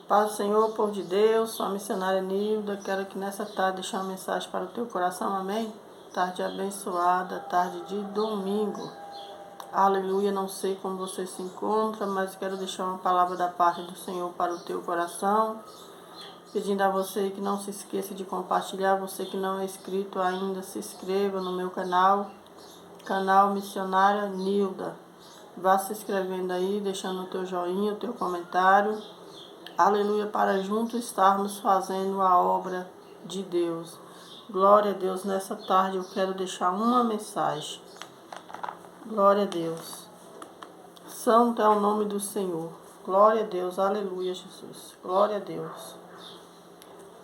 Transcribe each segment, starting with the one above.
Paz do Senhor, povo de Deus, sou a missionária Nilda. Quero que nessa tarde deixar uma mensagem para o teu coração, amém? Tarde abençoada, tarde de domingo. Aleluia, não sei como você se encontra, mas quero deixar uma palavra da parte do Senhor para o teu coração. Pedindo a você que não se esqueça de compartilhar, você que não é inscrito ainda, se inscreva no meu canal Missionária Nilda. Vá se inscrevendo aí, deixando o teu joinha, o teu comentário. Aleluia, para juntos estarmos fazendo a obra de Deus. Glória a Deus, nessa tarde eu quero deixar uma mensagem. Glória a Deus. Santo é o nome do Senhor. Glória a Deus, aleluia, Jesus. Glória a Deus.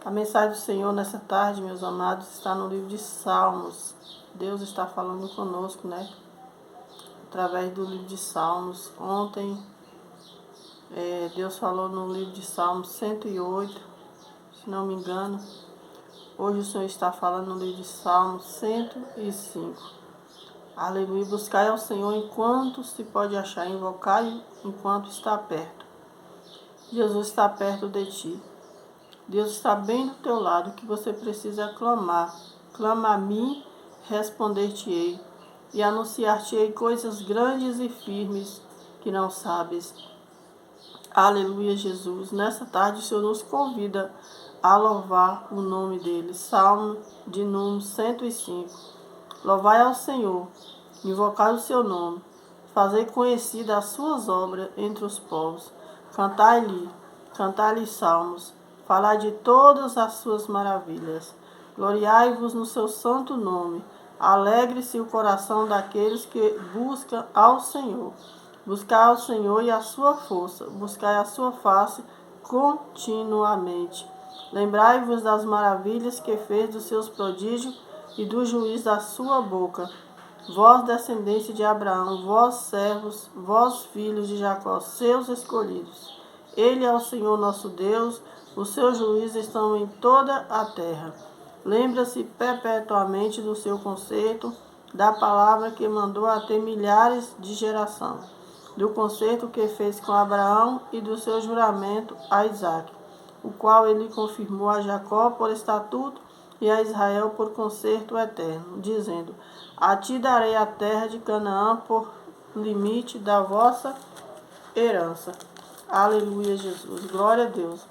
A mensagem do Senhor nessa tarde, meus amados, está no livro de Salmos. Deus está falando conosco, né? Através do livro de Salmos. Ontem, Deus falou no livro de Salmos 108, se não me engano. Hoje o Senhor está falando no livro de Salmos 105. Aleluia. Buscai ao Senhor enquanto se pode achar, invocai enquanto está perto. Jesus está perto de ti. Deus está bem do teu lado, que você precisa clamar. Clama a mim, responder-te-ei, e anunciar-te-ei coisas grandes e firmes que não sabes. Aleluia, Jesus. Nessa tarde o Senhor nos convida a louvar o nome dele. Salmo de número 105. Louvai ao Senhor, invocai o seu nome, fazei conhecidas as suas obras entre os povos. Cantai-lhe salmos, falai de todas as suas maravilhas. Gloriai-vos no seu santo nome. Alegre-se o coração daqueles que buscam ao Senhor. Buscai ao Senhor e a sua força, buscai a sua face continuamente. Lembrai-vos das maravilhas que fez, dos seus prodígios e do juízo da sua boca. Vós, descendência de Abraão, vós servos, vós filhos de Jacó, seus escolhidos. Ele é o Senhor nosso Deus, os seus juízos estão em toda a terra. Lembra-se perpetuamente do seu concerto, da palavra que mandou até milhares de gerações, do concerto que fez com Abraão e do seu juramento a Isaque, o qual ele confirmou a Jacó por estatuto e a Israel por concerto eterno, dizendo: a ti darei a terra de Canaã por limite da vossa herança. Aleluia, Jesus. Glória a Deus.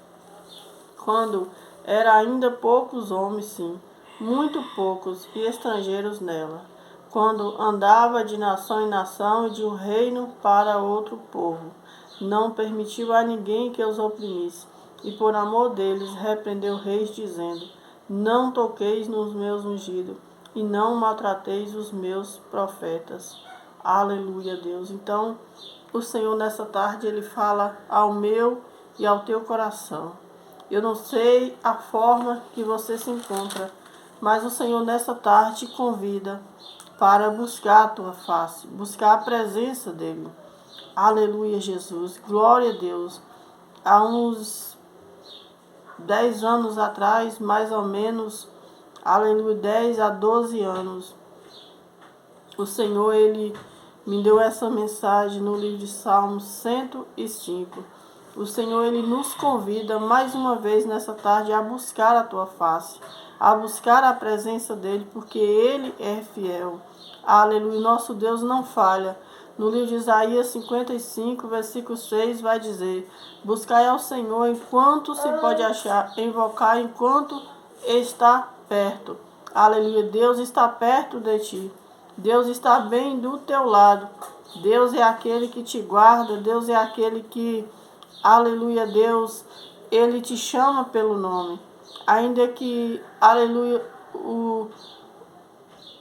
Quando era ainda poucos homens, sim, muito poucos, e estrangeiros nela, quando andava de nação em nação e de um reino para outro povo, não permitiu a ninguém que os oprimisse, e por amor deles repreendeu reis, dizendo: não toqueis nos meus ungidos, e não maltrateis os meus profetas. Aleluia, Deus. Então, o Senhor nessa tarde, ele fala ao meu e ao teu coração. Eu não sei a forma que você se encontra, mas o Senhor nessa tarde te convida para buscar a tua face, buscar a presença dele. Aleluia, Jesus. Glória a Deus. Há uns 10 anos atrás, mais ou menos, aleluia, 10 a 12 anos, o Senhor, ele me deu essa mensagem no livro de Salmos 105. O Senhor, ele nos convida mais uma vez nessa tarde a buscar a tua face, a buscar a presença dele, porque ele é fiel. Aleluia, nosso Deus não falha. No livro de Isaías 55, versículo 6, vai dizer: buscai ao Senhor enquanto se pode achar, invocai enquanto está perto. Aleluia, Deus está perto de ti. Deus está bem do teu lado. Deus é aquele que te guarda. Deus é aquele que, aleluia, Deus, ele te chama pelo nome. Ainda que, aleluia,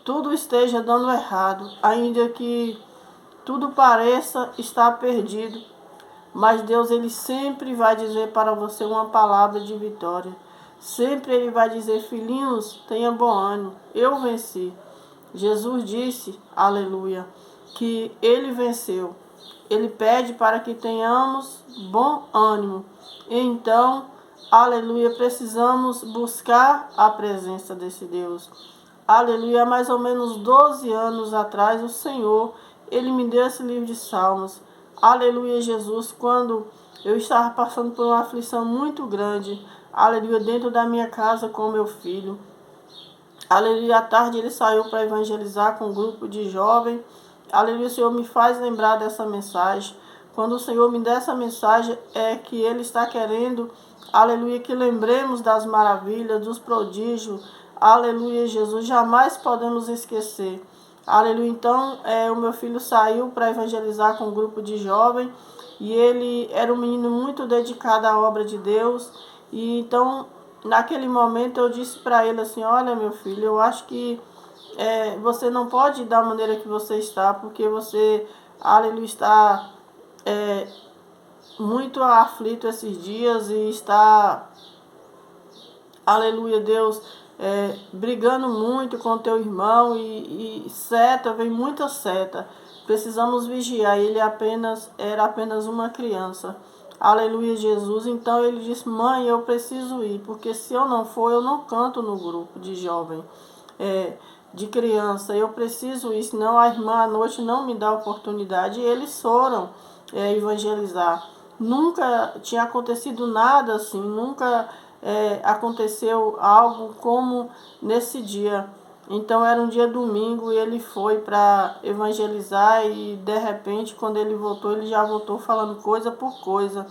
tudo esteja dando errado, ainda que tudo pareça estar perdido, mas Deus, ele sempre vai dizer para você uma palavra de vitória. Sempre ele vai dizer: filhinhos, tenha bom ânimo, eu venci. Jesus disse, aleluia, que ele venceu. Ele pede para que tenhamos bom ânimo. Então, aleluia, precisamos buscar a presença desse Deus. Aleluia, há mais ou menos 12 anos atrás, o Senhor, ele me deu esse livro de Salmos. Aleluia, Jesus, quando Eu estava passando por uma aflição muito grande, aleluia, dentro da minha casa com meu filho. Aleluia, à tarde ele saiu para evangelizar com um grupo de jovens. Aleluia, o Senhor me faz lembrar dessa mensagem. Quando o Senhor me dá essa mensagem, é que Ele está querendo, aleluia, que lembremos das maravilhas, dos prodígios. Aleluia, Jesus, jamais podemos esquecer. Aleluia, então o meu filho saiu para evangelizar com um grupo de jovens e ele era um menino muito dedicado à obra de Deus. E então, naquele momento eu disse para ele assim, olha meu filho, eu acho que você não pode ir da maneira que você está, porque você, aleluia, está muito aflito esses dias e está, aleluia, Deus, brigando muito com o teu irmão e seta, vem muita seta. Precisamos vigiar. Ele era apenas uma criança. Aleluia, Jesus. Então ele disse, mãe, eu preciso ir, porque se eu não for, eu não canto no grupo de jovem, de criança. Eu preciso ir, senão a irmã à noite não me dá oportunidade. E eles foram evangelizar. Nunca tinha acontecido nada assim, nunca aconteceu algo como nesse dia. Então era um dia domingo e ele foi para evangelizar e de repente quando ele voltou, ele já voltou falando coisa por coisa.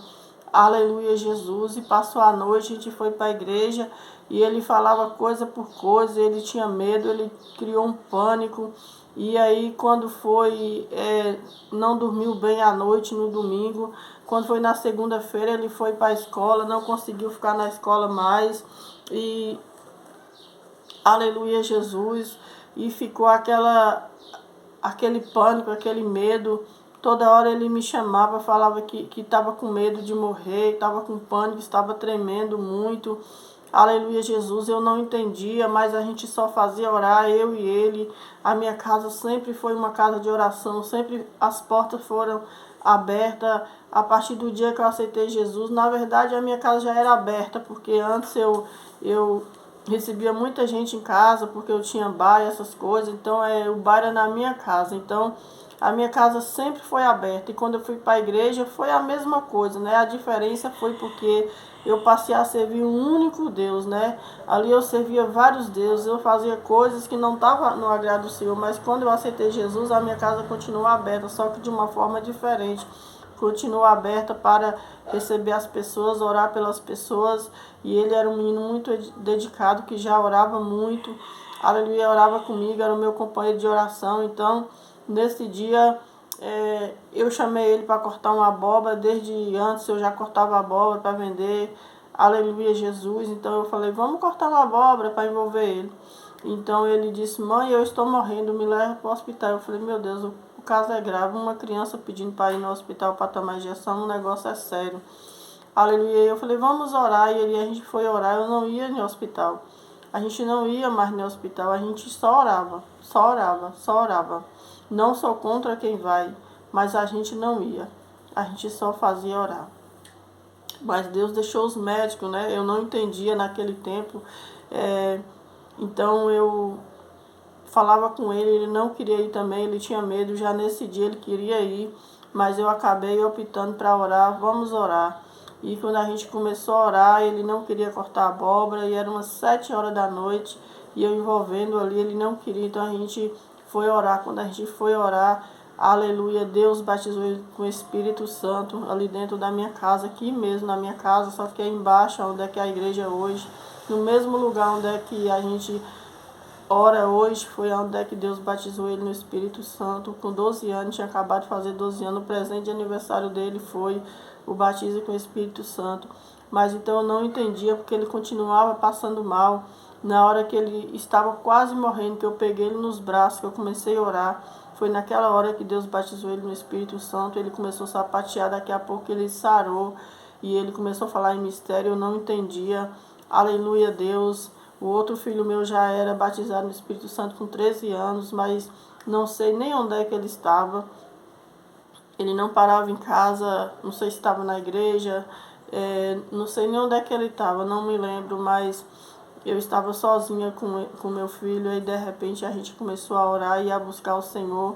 Aleluia, Jesus. E passou a noite, a gente foi para a igreja e ele falava coisa por coisa, ele tinha medo, ele criou um pânico. E aí quando foi, não dormiu bem à noite no domingo. Quando foi na segunda-feira ele foi para a escola, não conseguiu ficar na escola mais. E aleluia, Jesus. E ficou aquele pânico, aquele medo. Toda hora ele me chamava, falava que estava com medo de morrer, estava com pânico, estava tremendo muito. Aleluia, Jesus. Eu não entendia, mas a gente só fazia orar, eu e ele. A minha casa sempre foi uma casa de oração, sempre as portas foram abertas. A partir do dia que eu aceitei Jesus, na verdade a minha casa já era aberta, porque antes eu recebia muita gente em casa, porque eu tinha bar e essas coisas, então o bar era na minha casa. Então a minha casa sempre foi aberta. E quando eu fui para a igreja foi a mesma coisa, né? A diferença foi porque eu passei a servir um único Deus, né? Ali eu servia vários deuses, eu fazia coisas que não estavam no agrado do Senhor, mas quando eu aceitei Jesus, a minha casa continuou aberta, só que de uma forma diferente. Continuou aberta para receber as pessoas, orar pelas pessoas. E ele era um menino muito dedicado, que já orava muito. Aleluia, orava comigo, era o meu companheiro de oração. Então, nesse dia, eu chamei ele para cortar uma abóbora. Desde antes eu já cortava abóbora para vender. Aleluia, Jesus. Então eu falei, vamos cortar uma abóbora para envolver ele. Então ele disse, mãe, eu estou morrendo, me leva para o hospital. Eu falei, meu Deus, o caso é grave. Uma criança pedindo para ir no hospital para tomar injeção, o negócio é sério. Aleluia. Eu falei, vamos orar. E a gente foi orar. Eu não ia no hospital. A gente não ia mais no hospital. A gente só orava, só orava, só orava. Não sou contra quem vai, mas a gente não ia. A gente só fazia orar. Mas Deus deixou os médicos, né? Eu não entendia naquele tempo. Então eu falava com ele, ele não queria ir também, ele tinha medo. Já nesse dia ele queria ir, mas eu acabei optando para orar. Vamos orar. E quando a gente começou a orar, ele não queria cortar a abóbora, e era umas 7 horas da noite, e eu envolvendo ali, ele não queria. Então a gente foi orar. Quando a gente foi orar, aleluia, Deus batizou ele com o Espírito Santo ali dentro da minha casa, aqui mesmo na minha casa, só que é embaixo, onde é que é a igreja hoje, no mesmo lugar onde é que a gente ora hoje, foi onde é que Deus batizou ele no Espírito Santo. Com 12 anos, tinha acabado de fazer 12 anos, o presente de aniversário dele foi o batismo com o Espírito Santo. Mas então eu não entendia, porque ele continuava passando mal. Na hora que ele estava quase morrendo, que eu peguei ele nos braços, que eu comecei a orar, foi naquela hora que Deus batizou ele no Espírito Santo. Ele começou a sapatear, daqui a pouco ele sarou e ele começou a falar em mistério. Eu não entendia. Aleluia, Deus. O outro filho meu já era batizado no Espírito Santo com 13 anos, mas não sei nem onde é que ele estava. Ele não parava em casa, não sei se estava na igreja, não sei nem onde é que ele estava, não me lembro, mas eu estava sozinha com meu filho e de repente a gente começou a orar e a buscar o Senhor.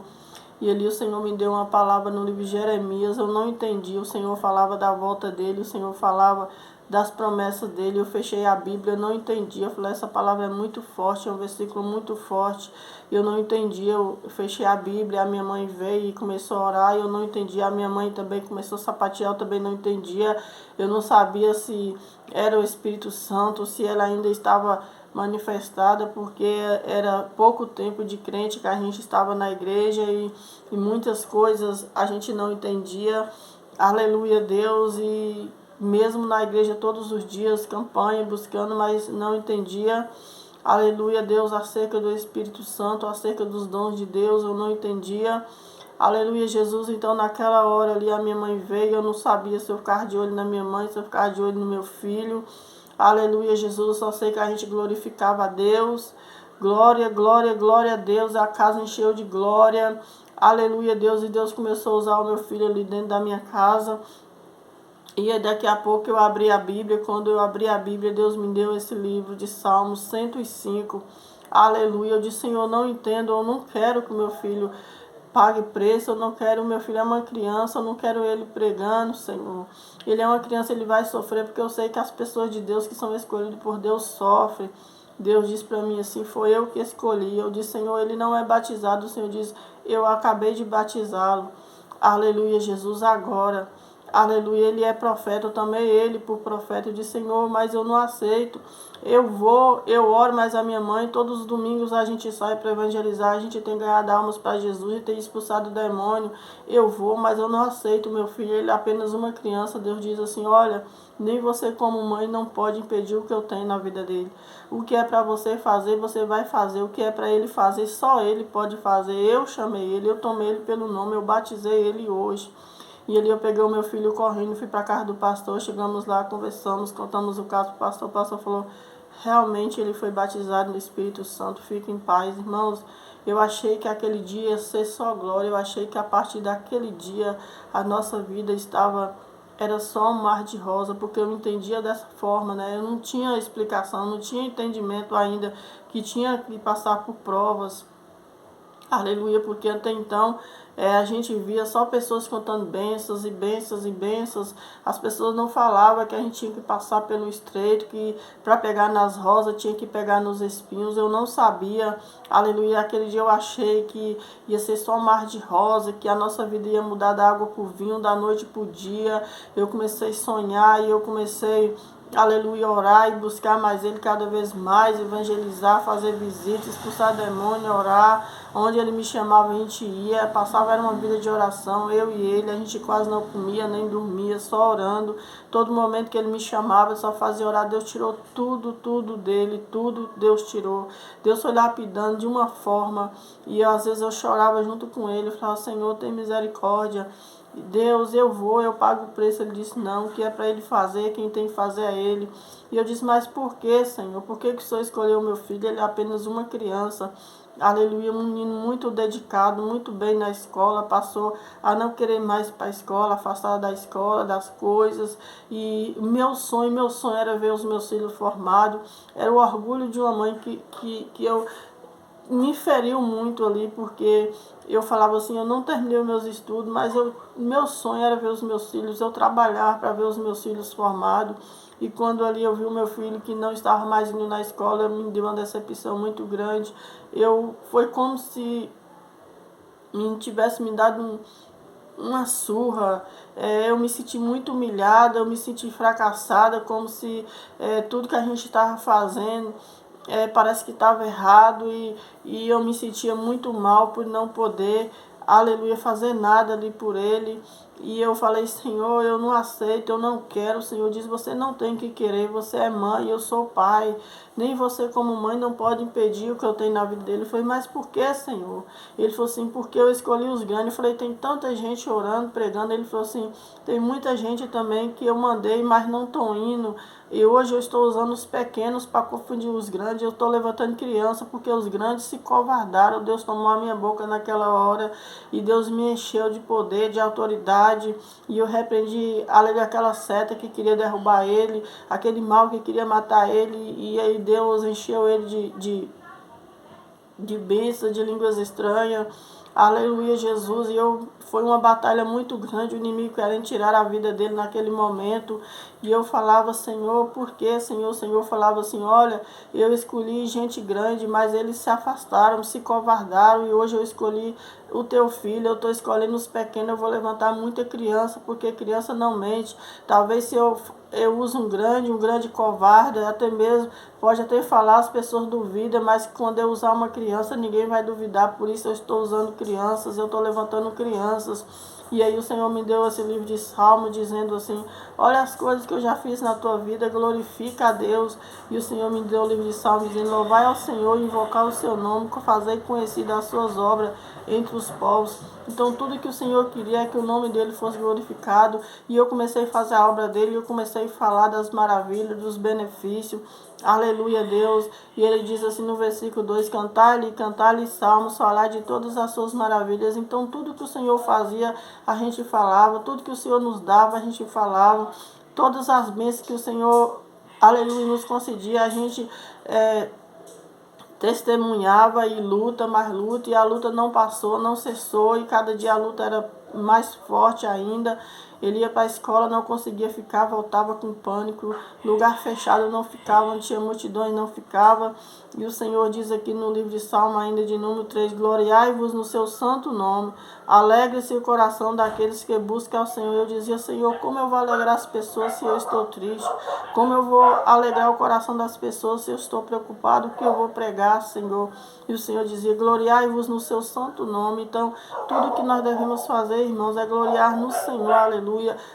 E ali o Senhor me deu uma palavra no livro de Jeremias, eu não entendi. O Senhor falava da volta dele, o Senhor falava das promessas dele. Eu fechei a Bíblia, eu não entendi. Eu falei, essa palavra é muito forte, é um versículo muito forte. Eu não entendi, eu fechei a Bíblia, a minha mãe veio e começou a orar, eu não entendi. A minha mãe também começou a sapatear, eu também não entendia. Eu não sabia se era o Espírito Santo, se ela ainda estava manifestada, porque era pouco tempo de crente que a gente estava na igreja e muitas coisas a gente não entendia. Aleluia, Deus, e mesmo na igreja todos os dias, campanha, buscando, mas não entendia. Aleluia, Deus, acerca do Espírito Santo, acerca dos dons de Deus, eu não entendia. Aleluia, Jesus. Então, naquela hora ali, a minha mãe veio, eu não sabia se eu ficava de olho na minha mãe, se eu ficava de olho no meu filho. Aleluia, Jesus. Eu só sei que a gente glorificava a Deus. Glória, glória, glória a Deus. A casa encheu de glória. Aleluia, Deus. E Deus começou a usar o meu filho ali dentro da minha casa. E daqui a pouco eu abri a Bíblia. Quando eu abri a Bíblia, Deus me deu esse livro de Salmos 105. Aleluia. Eu disse, Senhor, não entendo, eu não quero que o meu filho pague preço, eu não quero, o meu filho é uma criança, eu não quero ele pregando, Senhor. Ele é uma criança, ele vai sofrer, porque eu sei que as pessoas de Deus que são escolhidas por Deus sofrem. Deus disse para mim assim, foi eu que escolhi. Eu disse, Senhor, ele não é batizado. O Senhor diz, eu acabei de batizá-lo. Aleluia, Jesus, agora. Aleluia, ele é profeta, eu tomei ele por profeta. Eu disse, Senhor, mas eu não aceito. Eu oro, mas a minha mãe, todos os domingos a gente sai para evangelizar, a gente tem ganhado almas para Jesus e tem expulsado o demônio. Eu vou, mas eu não aceito meu filho, ele é apenas uma criança. Deus diz assim, olha, nem você como mãe não pode impedir o que eu tenho na vida dele. O que é para você fazer, você vai fazer. O que é para ele fazer, só ele pode fazer. Eu chamei ele, eu tomei ele pelo nome, eu batizei ele hoje. E ali eu peguei o meu filho correndo, fui para a casa do pastor, chegamos lá, conversamos, contamos o caso para o pastor falou, realmente ele foi batizado no Espírito Santo, fique em paz. Irmãos, eu achei que aquele dia ia ser só glória, eu achei que a partir daquele dia a nossa vida era só um mar de rosa, porque eu entendia dessa forma, né? Eu não tinha explicação, não tinha entendimento ainda que tinha que passar por provas. Aleluia, porque até então a gente via só pessoas contando bênçãos e bênçãos e bênçãos. As pessoas não falavam que a gente tinha que passar pelo estreito, que para pegar nas rosas tinha que pegar nos espinhos. Eu não sabia, aleluia. Aquele dia eu achei que ia ser só um mar de rosa, que a nossa vida ia mudar da água para o vinho, da noite para o dia. Eu comecei a sonhar e eu comecei, aleluia, orar e buscar mais ele cada vez mais, evangelizar, fazer visitas, expulsar demônio, orar. Onde ele me chamava, a gente ia, passava, era uma vida de oração, eu e ele, a gente quase não comia, nem dormia, só orando. Todo momento que ele me chamava, só fazia orar. Deus tirou tudo dele, tudo Deus tirou. Deus foi lapidando de uma forma, e às vezes eu chorava junto com ele, eu falava, Senhor, tem misericórdia. Deus, eu pago o preço. Ele disse, não, o que é para ele fazer, quem tem que fazer é ele. E eu disse, mas por que, Senhor? Por que o Senhor escolheu o meu filho? Ele é apenas uma criança. Aleluia, um menino muito dedicado, muito bem na escola, passou a não querer mais para a escola, afastado da escola, das coisas. E meu sonho era ver os meus filhos formados. Era o orgulho de uma mãe que eu me feriu muito ali, porque eu falava assim, eu não terminei os meus estudos, mas meu sonho era ver os meus filhos, eu trabalhar para ver os meus filhos formados. E quando ali eu vi o meu filho que não estava mais indo na escola, me deu uma decepção muito grande. Foi como se me tivesse me dado uma surra. Eu me senti muito humilhada, eu me senti fracassada, como se tudo que a gente estava fazendo parece que estava errado, e eu me sentia muito mal por não poder, aleluia, fazer nada ali por ele. E eu falei, Senhor, eu não aceito, eu não quero. O Senhor diz, você não tem que querer, você é mãe, eu sou pai. Nem você como mãe não pode impedir o que eu tenho na vida dele. Eu falei, mas por que, Senhor? Ele falou assim, porque eu escolhi os grandes. Eu falei, tem tanta gente orando, pregando. Ele falou assim, tem muita gente também que eu mandei, mas não estão indo. E hoje eu estou usando os pequenos para confundir os grandes. Eu estou levantando criança porque os grandes se covardaram. Deus tomou a minha boca naquela hora e Deus me encheu de poder, de autoridade. E eu repreendi aquela seta que queria derrubar ele, aquele mal que queria matar ele. E aí Deus encheu ele de bênçãos, de línguas estranhas. Aleluia, Jesus. Foi uma batalha muito grande, o inimigo querendo tirar a vida dele naquele momento. E eu falava, Senhor, por quê, Senhor? O Senhor falava assim, olha, eu escolhi gente grande, mas eles se afastaram, se covardaram, e hoje eu escolhi o teu filho, eu estou escolhendo os pequenos, eu vou levantar muita criança, porque criança não mente. Talvez se eu uso um grande covarde, até mesmo, pode até falar, as pessoas duvidam, mas quando eu usar uma criança, ninguém vai duvidar, por isso eu estou usando crianças, eu estou levantando crianças. E aí o Senhor me deu esse livro de Salmo, dizendo assim, olha as coisas que eu já fiz na tua vida, glorifica a Deus. E o Senhor me deu o livro de Salmo, dizendo, louvai ao Senhor, invocar o seu nome, fazer conhecidas as suas obras entre os povos. Então tudo que o Senhor queria é que o nome dele fosse glorificado. E eu comecei a fazer a obra dele, eu comecei a falar das maravilhas, dos benefícios. Aleluia, Deus. E ele diz assim no versículo 2, cantar-lhe salmos, falar de todas as suas maravilhas. Então tudo que o Senhor fazia, a gente falava, tudo que o Senhor nos dava, a gente falava, todas as bênçãos que o Senhor, aleluia, nos concedia, a gente testemunhava e luta, mais luta, e a luta não passou, não cessou, e cada dia a luta era mais forte ainda. Ele ia para a escola, não conseguia ficar, voltava com pânico, lugar fechado não ficava, onde tinha multidões não ficava. E o Senhor diz aqui no livro de Salmo, ainda de número 3, gloriai-vos no seu santo nome, alegre-se o coração daqueles que buscam ao Senhor. Eu dizia, Senhor, como eu vou alegrar as pessoas se eu estou triste? Como eu vou alegrar o coração das pessoas se eu estou preocupado? O que eu vou pregar, Senhor? E o Senhor dizia, gloriai-vos no seu santo nome. Então, tudo que nós devemos fazer, irmãos, é gloriar no Senhor, aleluia.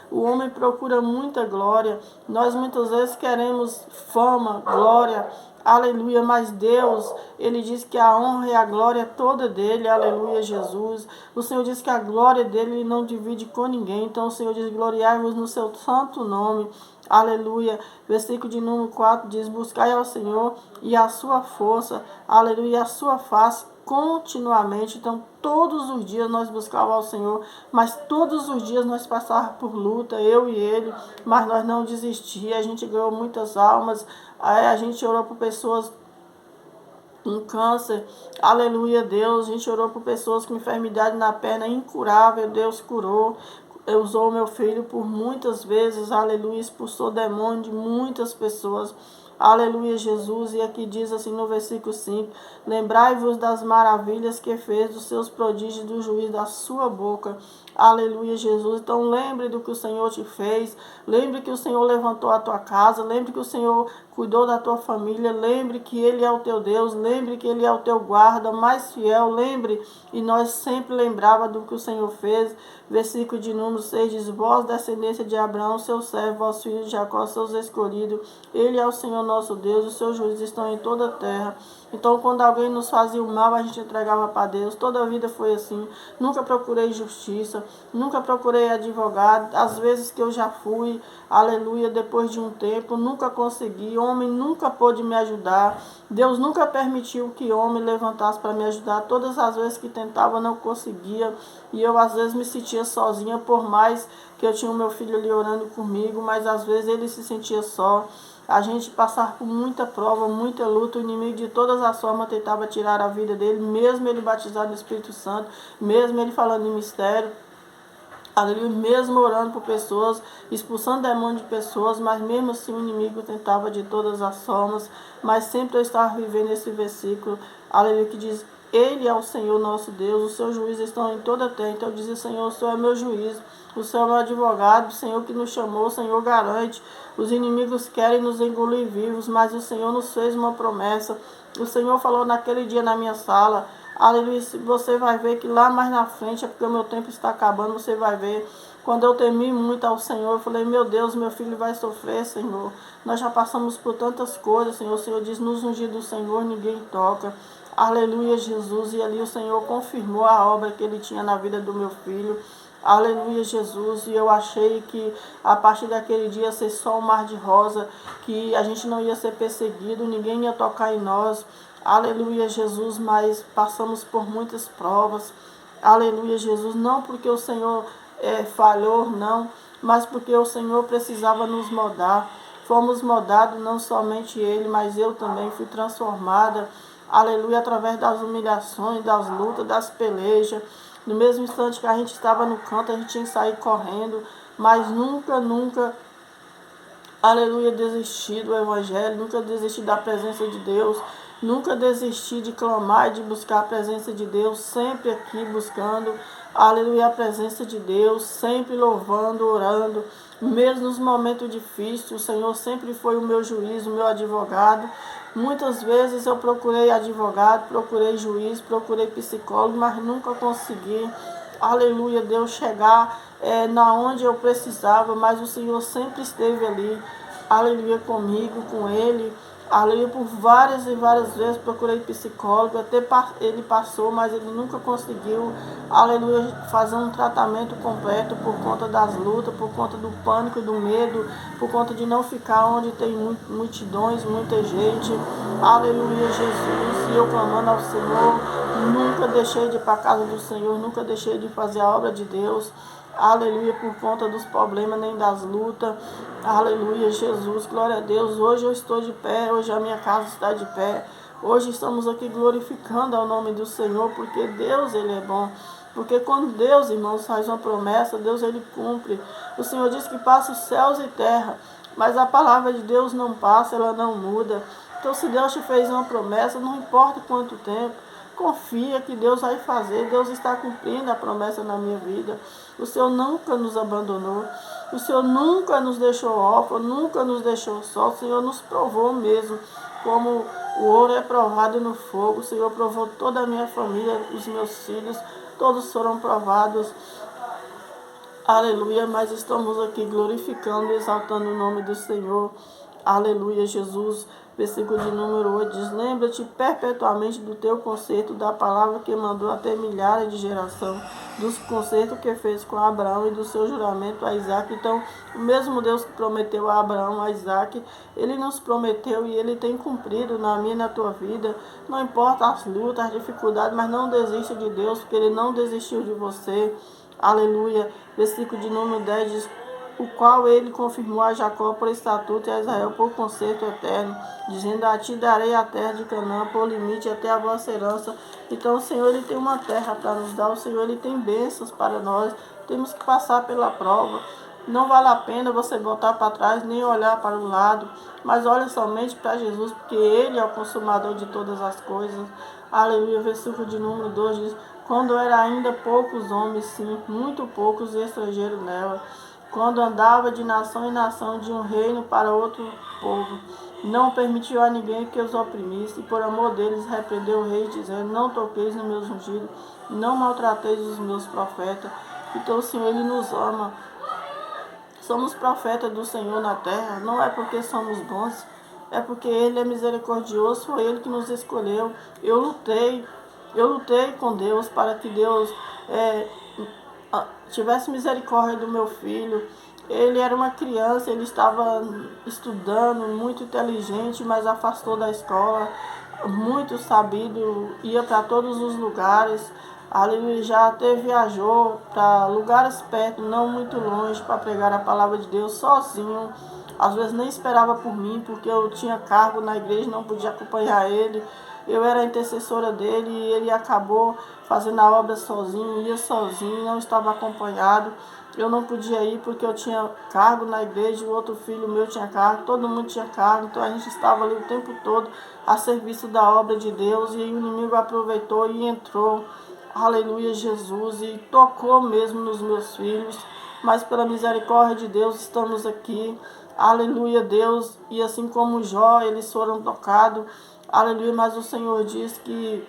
O homem procura muita glória. Nós muitas vezes queremos fama, glória, aleluia, mas Deus, ele diz que a honra e a glória é toda dele, aleluia, Jesus. O Senhor diz que a glória dele ele não divide com ninguém, então o Senhor diz, gloriai-vos no seu santo nome, aleluia. Versículo de número 4 diz, buscai ao Senhor e a sua força, aleluia, e a sua face continuamente. Então todos os dias nós buscávamos ao Senhor, mas todos os dias nós passávamos por luta, eu e ele, mas nós não desistíamos, a gente ganhou muitas almas, a gente orou por pessoas com câncer, aleluia, Deus, a gente orou por pessoas com enfermidade na perna incurável, Deus curou. Usou meu filho por muitas vezes, aleluia, expulsou demônio de muitas pessoas, aleluia, Jesus. E aqui diz assim no versículo 5, lembrai-vos das maravilhas que fez, dos seus prodígios, do juízo da sua boca, aleluia, Jesus. Então lembre do que o Senhor te fez, lembre que o Senhor levantou a tua casa, lembre que o Senhor cuidou da tua família, lembre que Ele é o teu Deus, lembre que Ele é o teu guarda mais fiel, lembre, e nós sempre lembrava do que o Senhor fez. Versículo de número 6 diz, vós, descendência de Abraão, seu servo, vós filhos de Jacó, seus escolhidos, Ele é o Senhor nosso Deus, os seus juízes estão em toda a terra. Então, quando alguém nos fazia o mal, a gente entregava para Deus. Toda a vida foi assim. Nunca procurei justiça, nunca procurei advogado. Às vezes que eu já fui, aleluia, depois de um tempo, nunca consegui. Homem nunca pôde me ajudar. Deus nunca permitiu que homem levantasse para me ajudar. Todas as vezes que tentava, não conseguia. E eu, às vezes, me sentia sozinha, por mais que eu tinha o meu filho ali orando comigo, mas às vezes ele se sentia só. A gente passava por muita prova, muita luta, o inimigo de todas as formas tentava tirar a vida dele, mesmo ele batizado no Espírito Santo, mesmo ele falando em mistério, aleluia, mesmo orando por pessoas, expulsando demônios de pessoas, mas mesmo assim o inimigo tentava de todas as formas, mas sempre eu estava vivendo esse versículo, aleluia, que diz, Ele é o Senhor nosso Deus, os seus juízes estão em toda a terra. Então eu dizia, Senhor, o Senhor é meu juiz, o Senhor é meu advogado, o Senhor que nos chamou, o Senhor garante. Os inimigos querem nos engolir vivos, mas o Senhor nos fez uma promessa. O Senhor falou naquele dia na minha sala, aleluia, você vai ver que lá mais na frente, é porque o meu tempo está acabando, você vai ver. Quando eu temi muito ao Senhor, eu falei, meu Deus, meu filho vai sofrer, Senhor. Nós já passamos por tantas coisas, Senhor. O Senhor diz, nos ungir do Senhor ninguém toca. Aleluia, Jesus. E ali o Senhor confirmou a obra que Ele tinha na vida do meu filho. Aleluia, Jesus. E eu achei que a partir daquele dia ia ser só um mar de rosa, que a gente não ia ser perseguido, ninguém ia tocar em nós. Aleluia, Jesus. Mas passamos por muitas provas. Aleluia, Jesus. Não porque o Senhor falhou, não, mas porque o Senhor precisava nos moldar. Fomos moldados, não somente Ele, mas eu também fui transformada. aleluia, através das humilhações, das lutas, das pelejas. No mesmo instante que a gente estava no canto, a gente tinha que sair correndo, mas nunca, aleluia, desisti do Evangelho, nunca desisti da presença de Deus, nunca desisti de clamar e de buscar a presença de Deus, sempre aqui buscando, aleluia, a presença de Deus, sempre louvando, orando, mesmo nos momentos difíceis, o Senhor sempre foi o meu juiz, o meu advogado. Muitas vezes eu procurei advogado, procurei juiz, procurei psicólogo, mas nunca consegui, aleluia, Deus chegar na onde eu precisava, mas o Senhor sempre esteve ali, aleluia, comigo, com ele, aleluia, por várias e várias vezes procurei psicólogo, até ele passou, mas ele nunca conseguiu, aleluia, fazer um tratamento completo por conta das lutas, por conta do pânico, do medo, por conta de não ficar onde tem multidões, muita gente, aleluia, Jesus, e eu clamando ao Senhor, nunca deixei de ir para a casa do Senhor, nunca deixei de fazer a obra de Deus, aleluia, por conta dos problemas, nem das lutas, aleluia, Jesus, glória a Deus. Hoje eu estou de pé, hoje a minha casa está de pé, hoje estamos aqui glorificando ao nome do Senhor, porque Deus, Ele é bom, porque quando Deus, irmãos, faz uma promessa, Deus, Ele cumpre. O Senhor diz que passa os céus e terra, mas a palavra de Deus não passa, ela não muda. Então, se Deus te fez uma promessa, não importa quanto tempo, confia que Deus vai fazer, Deus está cumprindo a promessa na minha vida. O Senhor nunca nos abandonou, o Senhor nunca nos deixou órfãos, nunca nos deixou só, o Senhor nos provou mesmo, como o ouro é provado no fogo. O Senhor provou toda a minha família, os meus filhos, todos foram provados, aleluia, mas estamos aqui glorificando, exaltando o nome do Senhor, aleluia, Jesus. Versículo de número 8 diz: lembra-te perpetuamente do teu concerto, da palavra que mandou até milhares de geração, dos concertos que fez com Abraão e do seu juramento a Isaac. Então, o mesmo Deus que prometeu a Abraão, a Isaac, Ele nos prometeu e Ele tem cumprido na minha e na tua vida. Não importa as lutas, as dificuldades, mas não desista de Deus, porque Ele não desistiu de você. Aleluia. Versículo de número 10 diz: o qual ele confirmou a Jacó por estatuto e a Israel por concerto eterno, dizendo: a ti darei a terra de Canaã por limite até a vossa herança. Então o Senhor, Ele tem uma terra para nos dar, o Senhor, Ele tem bênçãos para nós, temos que passar pela prova. Não vale a pena você voltar para trás, nem olhar para o lado, mas olha somente para Jesus, porque Ele é o consumador de todas as coisas. Aleluia. Versículo de número 2 diz: quando era ainda poucos homens, sim, muito poucos estrangeiros nela, quando andava de nação em nação, de um reino para outro povo, não permitiu a ninguém que os oprimisse, e por amor deles repreendeu o rei, dizendo: não toqueis nos meus ungidos, não maltrateis os meus profetas. Então o Senhor, Ele nos ama. Somos profetas do Senhor na terra, não é porque somos bons, é porque Ele é misericordioso, foi Ele que nos escolheu. Eu lutei com Deus para que Deus tivesse misericórdia do meu filho. Ele era uma criança, ele estava estudando, muito inteligente, mas afastou da escola, muito sabido, ia para todos os lugares. Ali já até viajou para lugares perto, não muito longe, para pregar a palavra de Deus sozinho. Às vezes nem esperava por mim, porque eu tinha cargo na igreja, não podia acompanhar ele. Eu era a intercessora dele e ele acabou fazendo a obra sozinho, ia sozinho, não estava acompanhado. Eu não podia ir porque eu tinha cargo na igreja, o outro filho meu tinha cargo, todo mundo tinha cargo, então a gente estava ali o tempo todo a serviço da obra de Deus, e o inimigo aproveitou e entrou, aleluia, Jesus, e tocou mesmo nos meus filhos, mas pela misericórdia de Deus estamos aqui, aleluia, Deus, e assim como Jó, eles foram tocados, aleluia, mas o Senhor diz que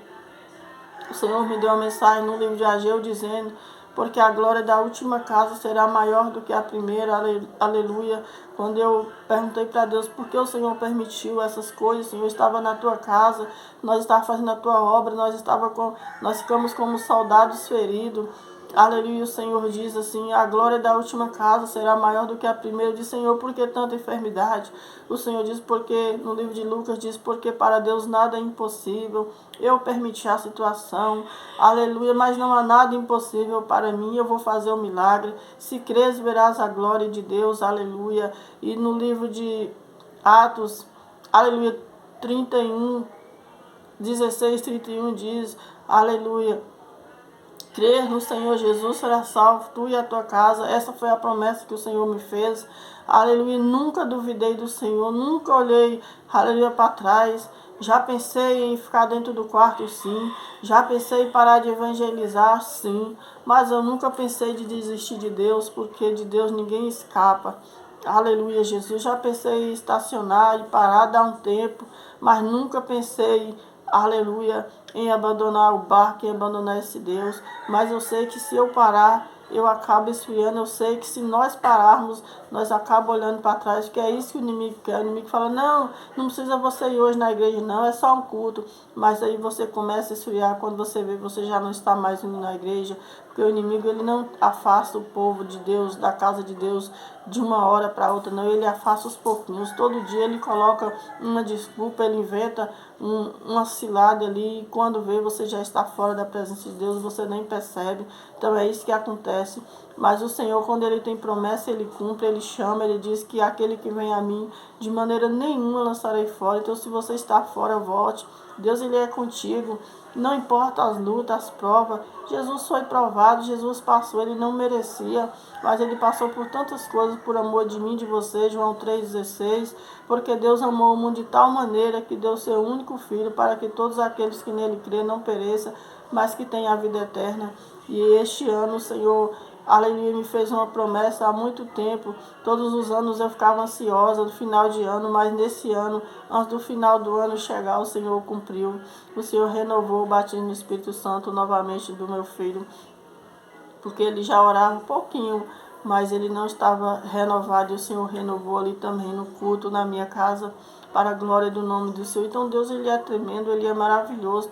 o Senhor me deu uma mensagem no livro de Ageu dizendo: porque a glória da última casa será maior do que a primeira, aleluia. Quando eu perguntei para Deus por que o Senhor permitiu essas coisas, o Senhor estava na tua casa, nós estávamos fazendo a tua obra, nós ficamos como soldados feridos. Aleluia, o Senhor diz assim: a glória da última casa será maior do que a primeira. Diz: Senhor, por que tanta enfermidade? O Senhor diz: porque, no livro de Lucas diz: porque para Deus nada é impossível. Eu permiti a situação, aleluia, mas não há nada impossível para mim. Eu vou fazer um milagre. Se crês, verás a glória de Deus, aleluia. E no livro de Atos, aleluia, 31, 16:31 diz, aleluia, crer no Senhor Jesus, será salvo, tu e a tua casa. Essa foi a promessa que o Senhor me fez. Aleluia, nunca duvidei do Senhor, nunca olhei, aleluia, para trás. Já pensei em ficar dentro do quarto, sim. Já pensei em parar de evangelizar, sim. Mas eu nunca pensei de desistir de Deus, porque de Deus ninguém escapa. Aleluia, Jesus. Já pensei em estacionar e parar, dar um tempo, mas nunca pensei, aleluia, em abandonar o barco, em abandonar esse Deus. Mas eu sei que se eu parar, eu acabo esfriando. Eu sei que se nós pararmos, nós acabamos olhando para trás, porque é isso que o inimigo quer. O inimigo fala, não precisa você ir hoje na igreja, não, é só um culto. Mas aí você começa a esfriar, quando você vê, você já não está mais indo na igreja, porque o inimigo, ele não afasta o povo de Deus, da casa de Deus, de uma hora para outra, não. Ele afasta os pouquinhos. Todo dia ele coloca uma desculpa, ele inventa uma cilada ali, e quando vê, você já está fora da presença de Deus, você nem percebe. Então é isso que acontece. Mas o Senhor, quando ele tem promessa, ele cumpre, ele chama, ele diz que aquele que vem a mim, de maneira nenhuma lançarei fora. Então se você está fora, volte. Deus, ele é contigo. Não importa as lutas, as provas. Jesus foi provado, Jesus passou, ele não merecia, mas ele passou por tantas coisas por amor de mim, de você, João 3,16, porque Deus amou o mundo de tal maneira que deu seu único Filho, para que todos aqueles que nele crêem não pereçam, mas que tenham a vida eterna. E este ano o Senhor, aleluia, me fez uma promessa há muito tempo. Todos os anos eu ficava ansiosa no final de ano, mas nesse ano, antes do final do ano chegar, o Senhor cumpriu. O Senhor renovou o batismo no Espírito Santo novamente do meu filho, porque ele já orava um pouquinho, mas ele não estava renovado, e o Senhor renovou ali também no culto, na minha casa, para a glória do nome do Senhor. Então Deus, ele é tremendo, ele é maravilhoso.